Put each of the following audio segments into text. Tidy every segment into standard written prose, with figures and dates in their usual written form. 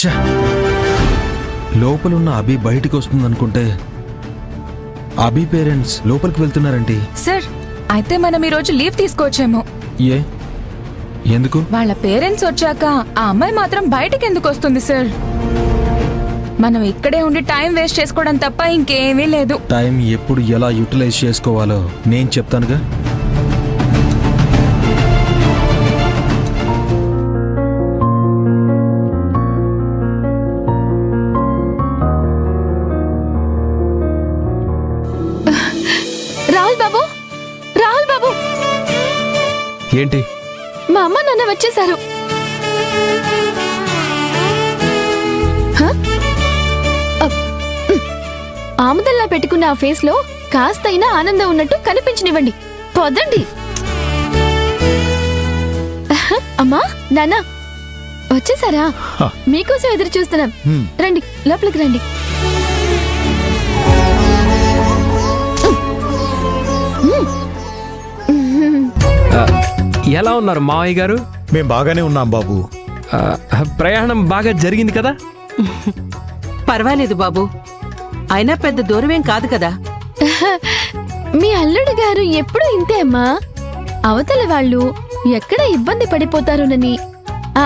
ఛ! లోపలున్న అభి బయటికి వస్తుందనుకుంటే అభి పేరెంట్స్ లోపలికి వెళ్తున్నారండి. సార్ అయితే మనం ఈరోజు లీవ్ తీసుకోవచ్చేమో. ఏ ఎందుకు? వాళ్ళ పేరెంట్స్ వచ్చాక ఆ అమ్మాయి మాత్రం బయటికి ఎందుకు వస్తుంది సార్? మనం ఇక్కడే ఉండి టైం వేస్ట్ చేసుకోవడం తప్ప ఇంకేమీ లేదు. టైం ఎప్పుడు ఎలా యూటిలైజ్ చేసుకోవాలో నేను చెప్తానుగా. రాహుల్ బాబు, రాహుల్ బాబు, ఏంటి? మా అమ్మ నాన్న వచ్చేసారు. ఆముదల్లా పెట్టుకున్న ఆ ఫేస్ లో కాస్తైనా ఆనందం ఉన్నట్టు కనిపించనివ్వండి. పొద్దండి. అమ్మా నాన్న వచ్చేసారా? మీకోసం ఎదురు చూస్తున్నాం. రండి, లోపలికి రండి. ఎలా ఉన్నారు మావయ్య గారు? మేం బాగానే ఉన్నాం బాబు. ప్రయాణం బాగా జరిగింది కదా? పర్వాలేదు బాబు, అయినా పెద్ద దూరమేం కాదు కదా. మీ అల్లుడు గారు ఎప్పుడు ఇంతే అమ్మా. అవతల వాళ్ళు ఎక్కడ ఇబ్బంది పడిపోతారోనని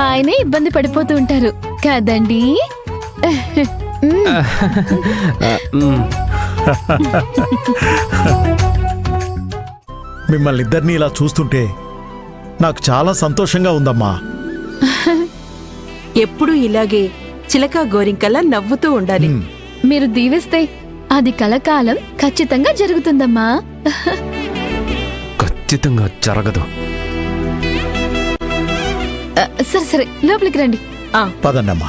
ఆయనే ఇబ్బంది పడిపోతూ ఉంటారు కదండి. మిమ్మల్ని ఇద్దరిని ఇలా చూస్తుంటే నాకు చాలా సంతోషంగా ఉందమ్మా. ఎప్పుడూ ఇలాగే చిలకా గోరింకల్లా నవ్వుతూ ఉండాలి. మీరు దీవిస్తే అది కలకాలం ఖచ్చితంగా జరుగుతుందమ్మా. ఖచ్చితంగా జరగదు. సరే సరే, లోపలికి రండి. పదండమ్మా.